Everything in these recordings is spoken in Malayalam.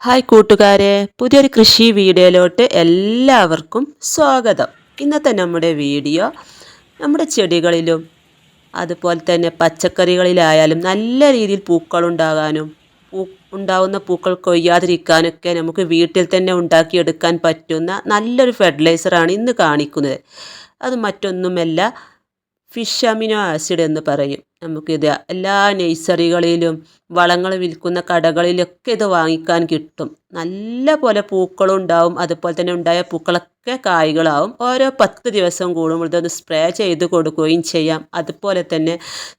ഹായ് കൂട്ടുകാരെ, പുതിയൊരു കൃഷി വീഡിയോയിലോട്ട് എല്ലാവർക്കും സ്വാഗതം. ഇന്നത്തെ നമ്മുടെ വീഡിയോ നമ്മുടെ ചെടികളിലും അതുപോലെ തന്നെ പച്ചക്കറികളിലായാലും നല്ല രീതിയിൽ പൂക്കളുണ്ടാകാനും ഉണ്ടാവുന്ന പൂക്കൾ കൊയ്യാതിരിക്കാനൊക്കെ നമുക്ക് വീട്ടിൽ തന്നെ ഉണ്ടാക്കിയെടുക്കാൻ പറ്റുന്ന നല്ലൊരു ഫെർട്ടിലൈസറാണ് ഇന്ന് കാണിക്കുന്നത്. അത് മറ്റൊന്നുമല്ല, ഫിഷ് അമിനോ ആസിഡ് എന്ന് പറയും. നമുക്കിത് എല്ലാ നഴ്സറികളിലും വളങ്ങൾ വിൽക്കുന്ന കടകളിലൊക്കെ ഇത് വാങ്ങിക്കാൻ കിട്ടും. നല്ല പോലെ പൂക്കളും ഉണ്ടാവും, അതുപോലെ തന്നെ ഉണ്ടായ പൂക്കളൊക്കെ കായ്കളാവും. ഓരോ 10 ദിവസം കൂടുമ്പോൾ ഇതൊന്ന് സ്പ്രേ ചെയ്ത് കൊടുക്കുകയും ചെയ്യാം, അതുപോലെ തന്നെ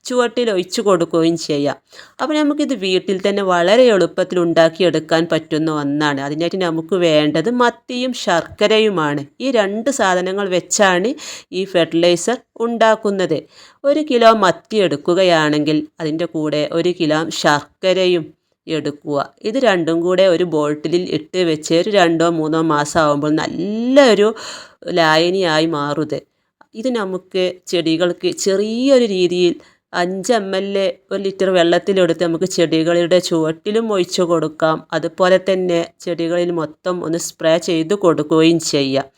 ചുവട്ടിൽ ഒഴിച്ചു കൊടുക്കുകയും ചെയ്യാം. അപ്പോൾ നമുക്കിത് വീട്ടിൽ തന്നെ വളരെ എളുപ്പത്തിൽ ഉണ്ടാക്കിയെടുക്കാൻ പറ്റുന്ന ഒന്നാണ്. അതിനായിട്ട് നമുക്ക് വേണ്ടത് മത്തിയും ശർക്കരയുമാണ്. ഈ 2 സാധനങ്ങൾ വെച്ചാണ് ഈ ഫെർട്ടിലൈസർ ഉണ്ടാക്കുന്നത്. 1 കിലോ മത്തി എടുക്കുകയാണെങ്കിൽ അതിൻ്റെ കൂടെ 1 കിലോ ശർക്കരയും എടുക്കുക. ഇത് രണ്ടും കൂടെ ഒരു ബോട്ടിലിൽ ഇട്ട് വെച്ച് ഒരു 2-3 മാസം ആകുമ്പോൾ നല്ലൊരു ലായനിയായി മാറുത്. ഇത് നമുക്ക് ചെടികൾക്ക് ചെറിയൊരു രീതിയിൽ 5 ml 1 ലിറ്റർ വെള്ളത്തിലെടുത്ത് നമുക്ക് ചെടികളുടെ ചുവട്ടിലും ഒഴിച്ചു കൊടുക്കാം. അതുപോലെ തന്നെ ചെടികളിൽ മൊത്തം ഒന്ന് സ്പ്രേ ചെയ്ത് കൊടുക്കുകയും ചെയ്യാം.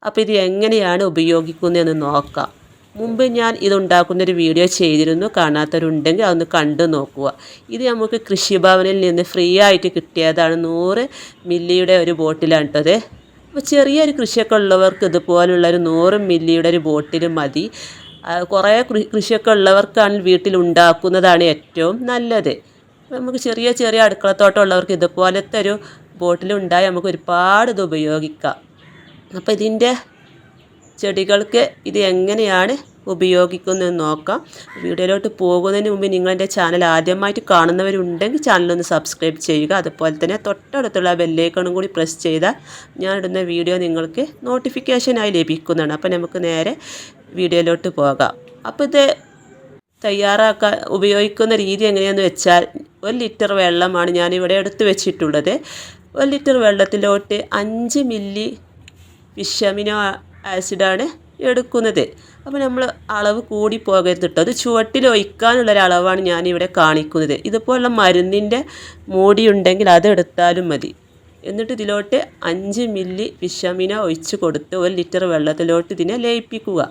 അപ്പോൾ ഇത് എങ്ങനെയാണ് ഉപയോഗിക്കുന്നതെന്ന് നോക്കാം. മുമ്പ് ഞാൻ ഇതുണ്ടാക്കുന്നൊരു വീഡിയോ ചെയ്തിരുന്നു. കാണാത്തവരുണ്ടെങ്കിൽ അതൊന്ന് കണ്ടു നോക്കുക. ഇത് നമുക്ക് കൃഷിഭവനിൽ നിന്ന് ഫ്രീ ആയിട്ട് കിട്ടിയതാണ്. 100 മില്ലിയുടെ ഒരു ബോട്ടിലാണ് കേട്ടത്. അപ്പോൾ ചെറിയൊരു കൃഷിയൊക്കെ ഉള്ളവർക്ക് ഇതുപോലുള്ളൊരു 100 മില്ലിയുടെ ഒരു ബോട്ടിൽ മതി. കുറേ കൃഷിയൊക്കെ ഉള്ളവർക്കാണ് വീട്ടിൽ ഉണ്ടാക്കുന്നതാണ് ഏറ്റവും നല്ലത്. നമുക്ക് ചെറിയ ചെറിയ അടുക്കളത്തോട്ടം ഉള്ളവർക്ക് ഇതുപോലത്തെ ഒരു ബോട്ടിലുണ്ടായി നമുക്ക് ഒരുപാട് ഇത് ഉപയോഗിക്കാം. അപ്പോൾ ഇതിൻ്റെ ചെടികൾക്ക് ഇത് എങ്ങനെയാണ് ഉപയോഗിക്കുന്നതെന്ന് നോക്കാം. വീഡിയോയിലോട്ട് പോകുന്നതിന് മുമ്പ് നിങ്ങളെൻ്റെ ചാനൽ ആദ്യമായിട്ട് കാണുന്നവരുണ്ടെങ്കിൽ ചാനലൊന്ന് സബ്സ്ക്രൈബ് ചെയ്യുക. അതുപോലെ തന്നെ തൊട്ടടുത്തുള്ള ബെല്ലൈക്കണും കൂടി പ്രസ് ചെയ്താൽ ഞാനിടുന്ന വീഡിയോ നിങ്ങൾക്ക് നോട്ടിഫിക്കേഷനായി ലഭിക്കുന്നതാണ്. അപ്പോൾ നമുക്ക് നേരെ വീഡിയോയിലോട്ട് പോകാം. അപ്പോൾ ഇത് ഉപയോഗിക്കുന്ന രീതി എങ്ങനെയാണെന്ന് വെച്ചാൽ 1 ലിറ്റർ വെള്ളമാണ് ഞാനിവിടെ എടുത്ത് വെച്ചിട്ടുള്ളത്. 1 ലിറ്റർ വെള്ളത്തിലോട്ട് 5 മില്ലി ഫിഷ് അമിനോ ആസിഡാണ് എടുക്കുന്നത്. അപ്പോൾ നമ്മൾ അളവ് കൂടി പോകരുത് കേട്ടോ. അത് ചുവട്ടിൽ ഒഴിക്കാനുള്ളൊരളവാണ് ഞാനിവിടെ കാണിക്കുന്നത്. ഇതുപോലുള്ള മരുന്നിൻ്റെ മൂടിയുണ്ടെങ്കിൽ അതെടുത്താലും മതി. എന്നിട്ട് ഇതിലോട്ട് 5 മില്ലി ഫിഷ് അമിനോ ഒഴിച്ച് കൊടുത്ത് 1 ലിറ്റർ വെള്ളത്തിലോട്ട് ഇതിനെ ലയിപ്പിക്കുക.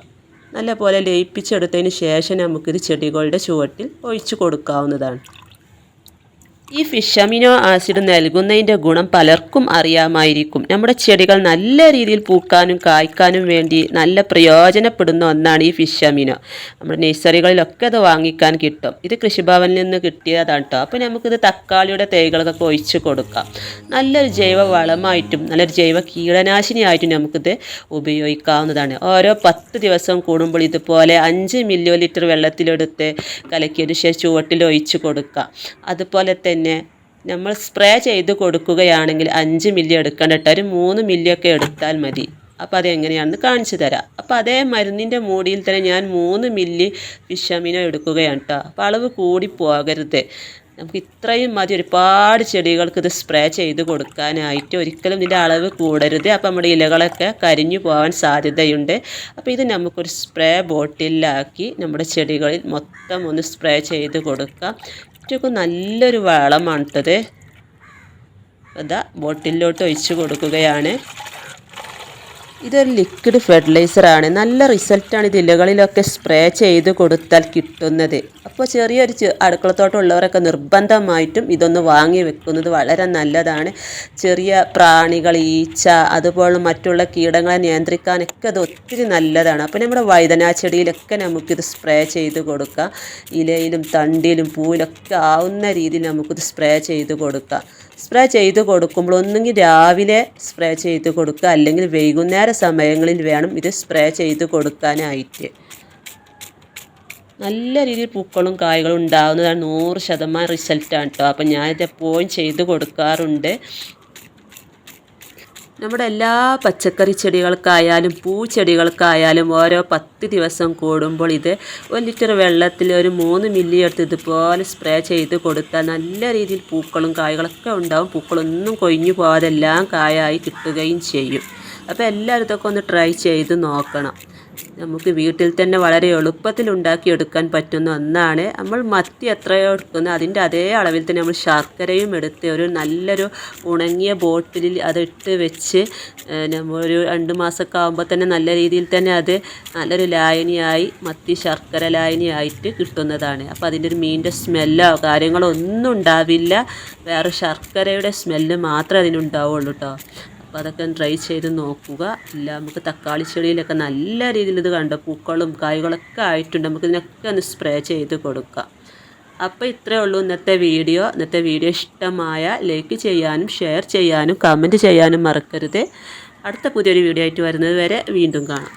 നല്ലപോലെ ലയിപ്പിച്ചെടുത്തതിന് ശേഷം നമുക്കിത് ചെടികളുടെ ചുവട്ടിൽ ഒഴിച്ച് കൊടുക്കാവുന്നതാണ്. ഈ ഫിഷ് അമിനോ ആസിഡ് നൽകുന്നതിൻ്റെ ഗുണം പലർക്കും അറിയാമായിരിക്കും. നമ്മുടെ ചെടികൾ നല്ല രീതിയിൽ പൂക്കാനും കായ്ക്കാനും വേണ്ടി നല്ല പ്രയോജനപ്പെടുന്ന ഒന്നാണ് ഈ ഫിഷ് അമിനോ. നമ്മുടെ നഴ്സറികളിലൊക്കെ അത് വാങ്ങിക്കാൻ കിട്ടും. ഇത് കൃഷിഭവനിൽ നിന്ന് കിട്ടിയതാണ് കേട്ടോ. അപ്പോൾ നമുക്കിത് തക്കാളിയുടെ തൈകൾക്കൊക്കെ ഒഴിച്ച് കൊടുക്കാം. നല്ലൊരു ജൈവ വളമായിട്ടും നല്ലൊരു ജൈവ കീടനാശിനിയായിട്ടും നമുക്കിത് ഉപയോഗിക്കാവുന്നതാണ്. ഓരോ 10 ദിവസം കൂടുമ്പോൾ ഇതുപോലെ 5 മില്ലി ലിറ്റർ വെള്ളത്തിലെടുത്ത് കലക്കിയതിന് ശേഷം ചുവട്ടിൽ ഒഴിച്ച് കൊടുക്കാം. അതുപോലെ തന്നെ നമ്മൾ സ്പ്രേ ചെയ്ത് കൊടുക്കുകയാണെങ്കിൽ 5 മില്ലി എടുക്കേണ്ട കേട്ടോ, ഒരു 3 മില്ലിയൊക്കെ എടുത്താൽ മതി. അപ്പോൾ അതെങ്ങനെയാണെന്ന് കാണിച്ചു തരാം. അപ്പോൾ അതേ മരുന്നിൻ്റെ മൂടിയിൽ തന്നെ ഞാൻ 3 മില്ലി ഫിഷ് അമിനോ എടുക്കുകയാണ് കേട്ടോ. അപ്പോൾ അളവ് കൂടി പോകരുത്, നമുക്ക് ഇത്രയും മതി ഒരുപാട് ചെടികൾക്ക് ഇത് സ്പ്രേ ചെയ്ത് കൊടുക്കാനായിട്ട്. ഒരിക്കലും ഇതിൻ്റെ അളവ് കൂടരുത്, അപ്പോൾ നമ്മുടെ ഇലകളൊക്കെ കരിഞ്ഞു പോകാൻ സാധ്യതയുണ്ട്. അപ്പോൾ ഇത് നമുക്കൊരു സ്പ്രേ ബോട്ടിലാക്കി നമ്മുടെ ചെടികളിൽ മൊത്തം ഒന്ന് സ്പ്രേ ചെയ്ത് കൊടുക്കാം. ഏറ്റവും നല്ലൊരു വളമാണ് കേട്ടത്. അതാ ബോട്ടിലോട്ട് ഒഴിച്ച് കൊടുക്കുകയാണ്. ഇതൊരു ലിക്വിഡ് ഫെർട്ടിലൈസറാണ്. നല്ല റിസൾട്ടാണ് ഇത് ഇലകളിലൊക്കെ സ്പ്രേ ചെയ്ത് കൊടുത്താൽ കിട്ടുന്നത്. അപ്പോൾ ചെറിയൊരു അടുക്കളത്തോട്ടം ഉള്ളവരൊക്കെ നിർബന്ധമായിട്ടും ഇതൊന്ന് വാങ്ങി വെക്കുന്നത് വളരെ നല്ലതാണ്. ചെറിയ പ്രാണികൾ, ഈച്ച, അതുപോലെ മറ്റുള്ള കീടങ്ങളെ നിയന്ത്രിക്കാനൊക്കെ അത് ഒത്തിരി നല്ലതാണ്. അപ്പോൾ നമ്മുടെ വഴുതന ചെടിയിലൊക്കെ നമുക്കിത് സ്പ്രേ ചെയ്ത് കൊടുക്കാം. ഇലയിലും തണ്ടിലും പൂവിലൊക്കെ ആവുന്ന രീതിയിൽ നമുക്കിത് സ്പ്രേ ചെയ്ത് കൊടുക്കാം. സ്പ്രേ ചെയ്ത് കൊടുക്കുമ്പോൾ ഒന്നുകിൽ രാവിലെ സ്പ്രേ ചെയ്ത് കൊടുക്കുക, അല്ലെങ്കിൽ വൈകുന്നേര സമയങ്ങളിൽ വേണം ഇത് സ്പ്രേ ചെയ്ത് കൊടുക്കാനായിട്ട്. നല്ല രീതിയിൽ പൂക്കളും കായ്കളും ഉണ്ടാകുന്നതാണ്. 100% റിസൾട്ടാണ് കേട്ടോ. അപ്പം ഞാനിത് എപ്പോഴും ചെയ്ത് കൊടുക്കാറുണ്ട്. നമ്മുടെ എല്ലാ പച്ചക്കറി ചെടികൾക്കായാലും പൂച്ചെടികൾക്കായാലും ഓരോ 10 ദിവസം കൂടുമ്പോൾ ഇത് 1 ലിറ്റർ വെള്ളത്തിൽ ഒരു 3 മില്ലി എടുത്ത് ഇതുപോലെ സ്പ്രേ ചെയ്ത് കൊടുത്താൽ നല്ല രീതിയിൽ പൂക്കളും കായ്കളൊക്കെ ഉണ്ടാവും. പൂക്കളൊന്നും കൊഴിഞ്ഞു പോകാതെ എല്ലാം കായായി കിട്ടുകയും ചെയ്യും. അപ്പോൾ എല്ലാവരും ഇതൊക്കെ ഒന്ന് ട്രൈ ചെയ്ത് നോക്കണം. നമുക്ക് വീട്ടിൽ തന്നെ വളരെ എളുപ്പത്തിൽ ഉണ്ടാക്കിയെടുക്കാൻ പറ്റുന്ന ഒന്നാണ്. നമ്മൾ മത്തി എത്രയോ എടുക്കുന്നു അതിൻ്റെ അതേ അളവിൽ തന്നെ നമ്മൾ ശർക്കരയും എടുത്ത് ഒരു നല്ലൊരു ഉണങ്ങിയ ബോട്ടിലിൽ അതിട്ട് വെച്ച് നമ്മൾ ഒരു 2 മാസമൊക്കെ ആകുമ്പോൾ തന്നെ നല്ല രീതിയിൽ തന്നെ അത് നല്ലൊരു ലായനിയായി മത്തി ശർക്കര ലായനിയായിട്ട് കിട്ടുന്നതാണ്. അപ്പോൾ അതിൻ്റെ ഒരു മീനിൻ്റെ സ്മെല്ലോ കാര്യങ്ങളോ ഒന്നും ഉണ്ടാവില്ല. വേറെ ശർക്കരയുടെ സ്മെല്ല് മാത്രമേ അതിനുണ്ടാവുള്ളൂ കേട്ടോ. അപ്പോൾ അതൊക്കെ ട്രൈ ചെയ്ത് നോക്കുക. ഇല്ല നമുക്ക് തക്കാളി ചെടിയിലൊക്കെ നല്ല രീതിയിൽ ഇത് കണ്ടോ പൂക്കളും കായ്കളൊക്കെ ആയിട്ടുണ്ട്. നമുക്ക് ഇതിനൊക്കെ ഒന്ന് സ്പ്രേ ചെയ്ത് കൊടുക്കാം. അപ്പോൾ ഇത്രയേ ഉള്ളൂ ഇന്നത്തെ വീഡിയോ. ഇഷ്ടമായ ലൈക്ക് ചെയ്യാനും ഷെയർ ചെയ്യാനും കമൻറ്റ് ചെയ്യാനും മറക്കരുത്. അടുത്ത പുതിയൊരു വീഡിയോ ആയിട്ട് വരുന്നത് വരെ വീണ്ടും കാണാം.